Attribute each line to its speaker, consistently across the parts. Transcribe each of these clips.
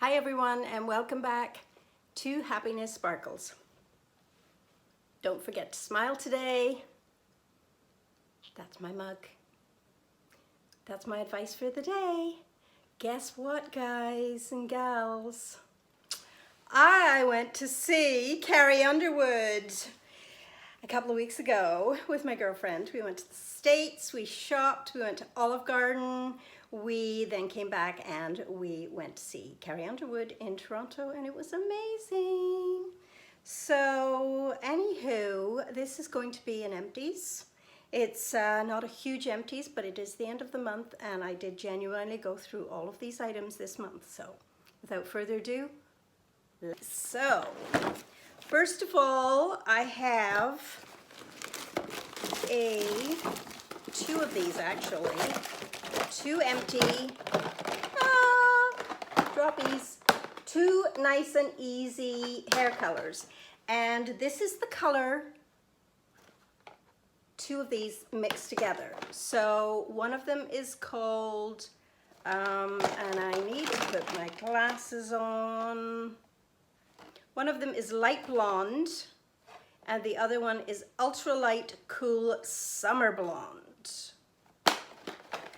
Speaker 1: Hi everyone, and welcome back to Happiness Sparkles. Don't forget to smile today. That's my mug. That's my advice for the day. Guess what, guys and gals? I went to see Carrie Underwood a couple of weeks ago with my girlfriend. We went to the States, we shopped, we went to Olive Garden. We then came back and we went to see Carrie Underwood in Toronto, and it was amazing. So anywho, this is going to be an Empties. It's not a huge Empties, but it is the end of the month, and I did genuinely go through all of these items this month. So without further ado, so first of all, I have two of these actually. Two empty droppies, two nice and easy hair colors, and this is the color, two of these mixed together. So one of them is called and I need to put my glasses on. One of them is light blonde and the other one is ultralight cool summer blonde.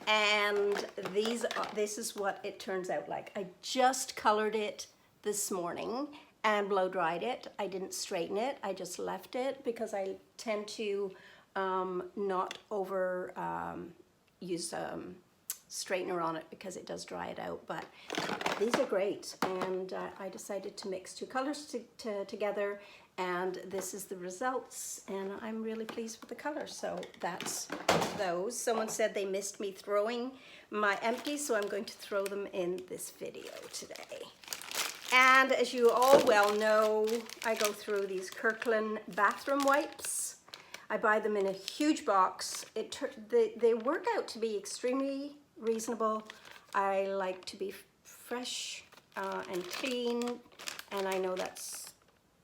Speaker 1: And this is what it turns out like. I just colored it this morning and blow dried it. I didn't straighten it, I just left it because I tend to not over use straightener on it because it does dry it out. But these are great, and I decided to mix two colors together, and this is the results, and I'm really pleased with the color. So that's those. Someone said they missed me throwing my empties, so I'm going to throw them in this video today. And as you all well know, I go through these Kirkland bathroom wipes. I buy them in a huge box. They work out to be extremely reasonable. I like to be fresh and clean, and I know that's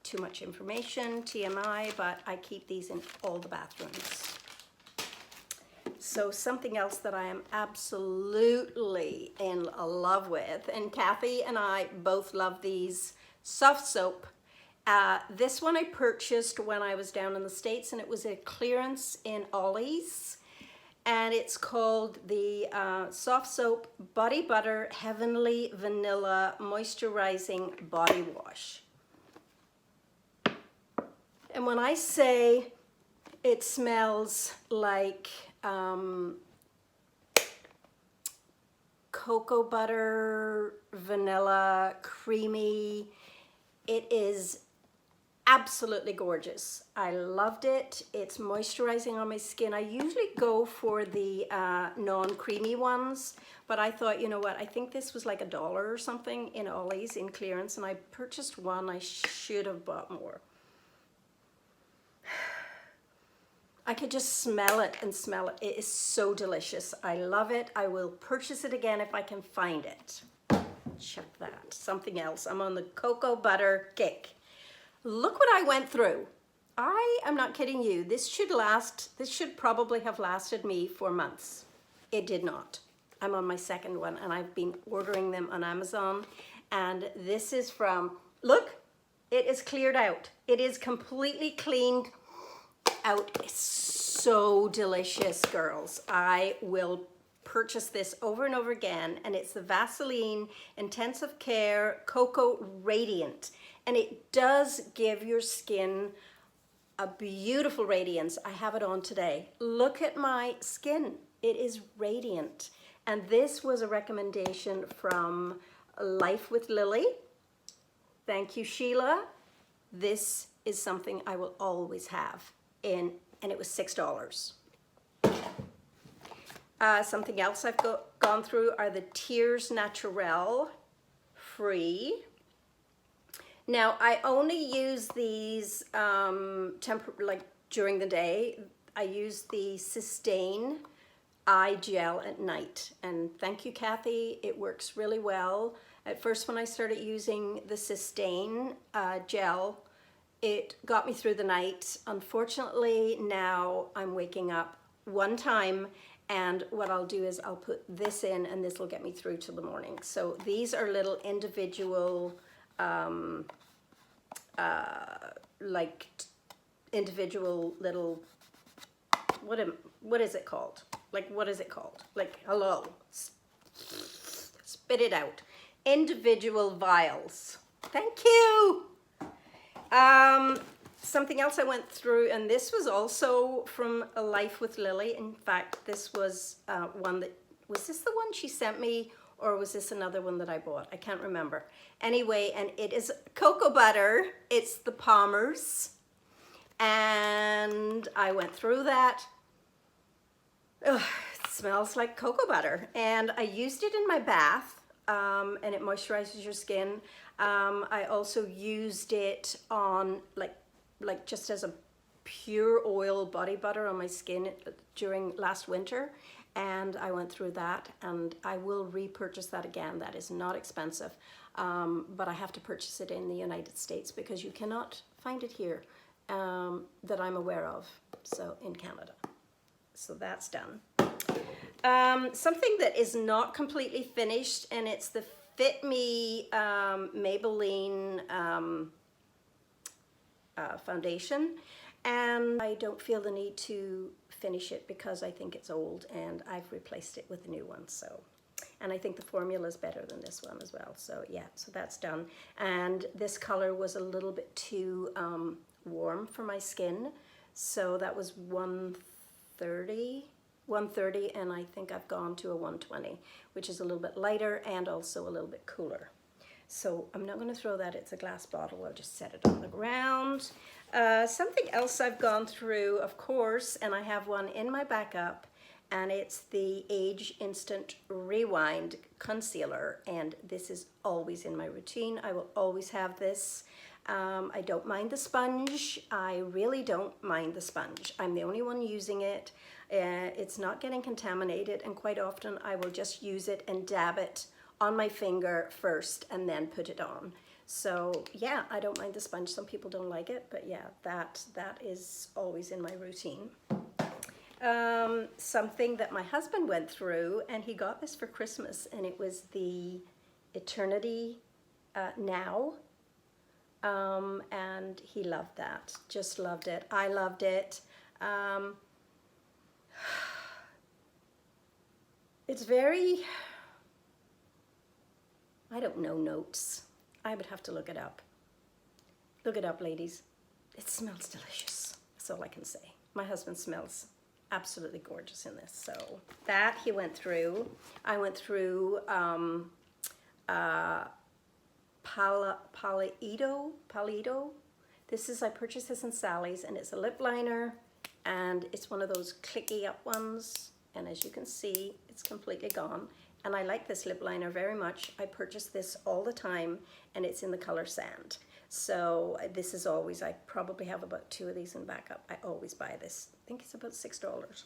Speaker 1: too much information, TMI, but I keep these in all the bathrooms. So something else that I am absolutely in love with, and Kathy and I both love these soft soap. This one I purchased when I was down in the States, and it was a clearance in Ollie's, and it's called the Soft Soap Body Butter Heavenly Vanilla Moisturizing Body Wash. And when I say it smells like cocoa butter, vanilla, creamy, it is absolutely gorgeous. I loved it. It's moisturizing on my skin. I usually go for the non-creamy ones, but I thought, you know what, I think this was like $1 or something in Ollie's in clearance, and I purchased one. I should have bought more. I could just smell it and smell it. It is so delicious. I love it. I will purchase it again if I can find it. Check that. Something else. I'm on the cocoa butter kick. Look what I went through. I am not kidding you. This should probably have lasted me for months. It did not. I'm on my second one, and I've been ordering them on Amazon. And this is from, look, it is cleared out. It is completely cleaned out. It's so delicious, girls. I will purchase this over and over again, and it's the Vaseline Intensive Care Cocoa Radiant, and it does give your skin a beautiful radiance. I have it on today. Look at my skin. It is radiant, and this was a recommendation from Life with Lillie. Thank you, Shelia. This is something I will always have, and it was $6. Something else I've gone through are the Tears Naturel Free. Now, I only use these like during the day. I use the Sustain Eye Gel at night, and thank you, Kathy. It works really well. At first, when I started using the Sustain gel, it got me through the night. Unfortunately, now I'm waking up one time And what I'll do is I'll put this in, and this will get me through till the morning. So these are little individual, like individual little, what is it called? Like, what is it called? Like, hello, spit it out. Individual vials. Thank you. Something else I went through, and this was also from A Life with Lillie. In fact, this was one that, was this the one she sent me, or was this another one that I bought? I can't remember. Anyway, and it is cocoa butter. It's the Palmer's, and I went through that. Ugh, it smells like cocoa butter, and I used it in my bath, and it moisturizes your skin. I also used it on like just as a pure oil body butter on my skin during last winter, and I went through that, and I will repurchase that again. That is not expensive, but I have to purchase it in the United States because you cannot find it here that I'm aware of, so in Canada. So that's done. Something that is not completely finished, and it's the Fit Me Maybelline foundation, and I don't feel the need to finish it because I think it's old, and I've replaced it with a new one. So, and I think the formula is better than this one as well. So yeah, so that's done. And this color was a little bit too warm for my skin, so that was 130, and I think I've gone to a 120, which is a little bit lighter and also a little bit cooler. So I'm not going to throw that. It's a glass bottle. I'll just set it on the ground. Something else I've gone through, of course, and I have one in my backup, and it's the Age Instant Rewind Concealer, and this is always in my routine. I will always have this. I don't mind the sponge. I really don't mind the sponge. I'm the only one using it. It's not getting contaminated, and quite often I will just use it and dab it on my finger first and then put it on. So yeah, I don't mind the sponge. Some people don't like it, but yeah, that is always in my routine. Something that my husband went through, and he got this for Christmas, and it was the Eternity Now. And he loved that, just loved it. I loved it. It's very, I don't know notes. I would have to look it up. Look it up, ladies. It smells delicious. That's all I can say. My husband smells absolutely gorgeous in this. So that he went through. I went through Palido. This is, I purchased this in Sally's, and it's a lip liner, and it's one of those clicky up ones, and as you can see, it's completely gone. And I like this lip liner very much. I purchase this all the time, and it's in the color Sand. So this is always, I probably have about 2 of these in backup. I always buy this. I think it's about $6.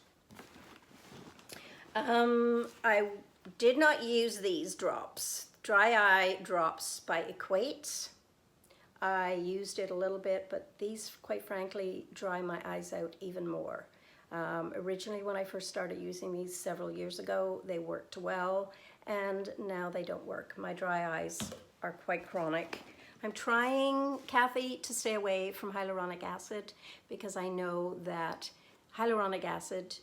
Speaker 1: I did not use these drops. Dry Eye Drops by Equate. I used it a little bit, but these, quite frankly, dry my eyes out even more. Originally, when I first started using these several years ago, they worked well, and now they don't work. My dry eyes are quite chronic. I'm trying, Kathy, to stay away from hyaluronic acid because I know that hyaluronic acid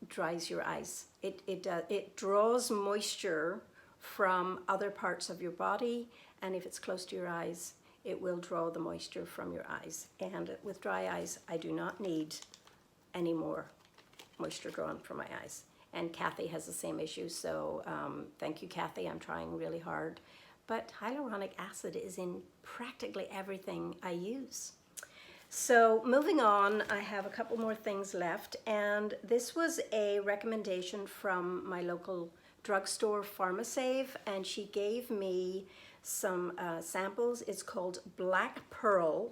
Speaker 1: dries your eyes. It draws moisture from other parts of your body, and if it's close to your eyes, it will draw the moisture from your eyes. And with dry eyes, I do not need any more moisture drawn from my eyes. And Kathy has the same issue, so thank you, Kathy. I'm trying really hard. But hyaluronic acid is in practically everything I use. So moving on, I have a couple more things left, and this was a recommendation from my local drugstore, PharmaSave, and she gave me some samples. It's called Black Pearl.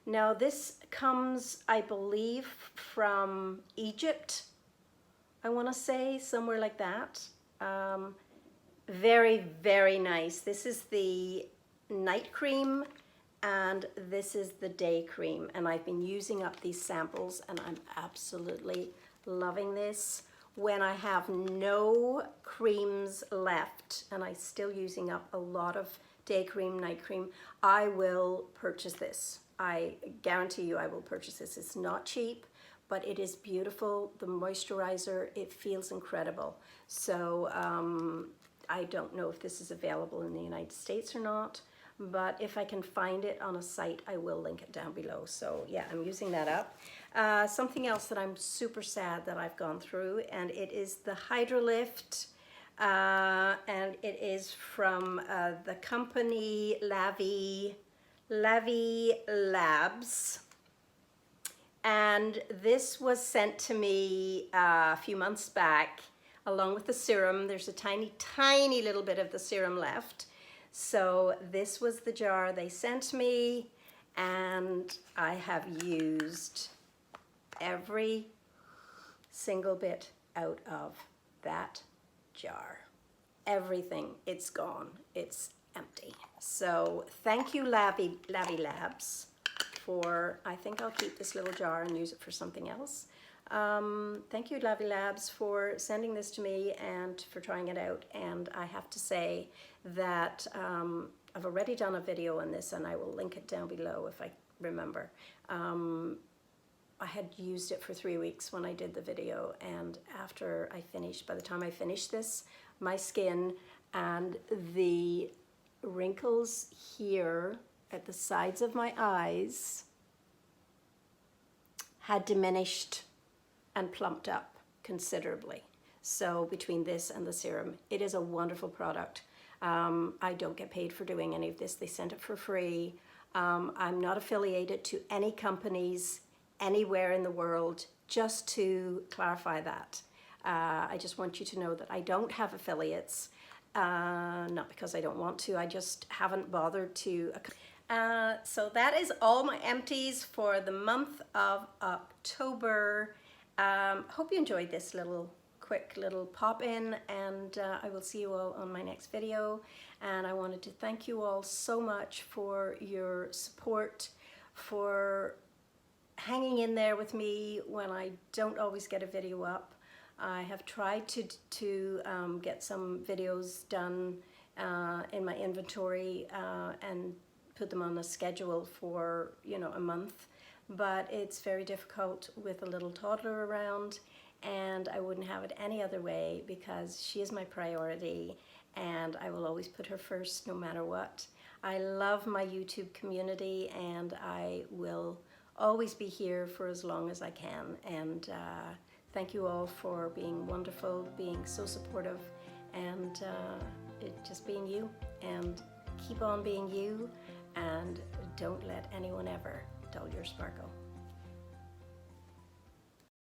Speaker 1: Now this comes, I believe, from Egypt, I want to say, somewhere like that. Very, very nice. This is the night cream, and this is the day cream, and I've been using up these samples, and I'm absolutely loving this. When I have no creams left and I'm still using up a lot of day cream, night cream, I will purchase this. I guarantee you I will purchase this. It's not cheap, but it is beautiful. The moisturizer, it feels incredible. So I don't know if this is available in the United States or not, but if I can find it on a site, I will link it down below. So yeah, I'm using that up. Something else that I'm super sad that I've gone through, and it is the Hydrolift, and it is from the company LAVILABS. And this was sent to me a few months back along with the serum. There's a tiny little bit of the serum left. So this was the jar they sent me, and I have used every single bit out of that jar. Everything, it's gone, it's empty. So thank you LAVILABS for, I think I'll keep this little jar and use it for something else. Thank you LAVILABS for sending this to me and for trying it out. And I have to say that I've already done a video on this, and I will link it down below if I remember. I had used it for 3 weeks when I did the video, and after I finished, by the time I finished this, my skin and the wrinkles here at the sides of my eyes had diminished and plumped up considerably. So between this and the serum, it is a wonderful product. I don't get paid for doing any of this. They sent it for free. I'm not affiliated to any companies anywhere in the world, just to clarify that. I just want you to know that I don't have affiliates, not because I don't want to, I just haven't bothered to. So that is all my empties for the month of October. Hope you enjoyed this quick little pop-in, and I will see you all on my next video. And I wanted to thank you all so much for your support, for hanging in there with me when I don't always get a video up. I have tried to get some videos done in my inventory and put them on a schedule for, you know, a month, but it's very difficult with a little toddler around, and I wouldn't have it any other way because she is my priority, and I will always put her first no matter what. I love my YouTube community, and I will always be here for as long as I can. And thank you all for being wonderful, being so supportive, and just being you. And keep on being you, and don't let anyone ever dull your sparkle.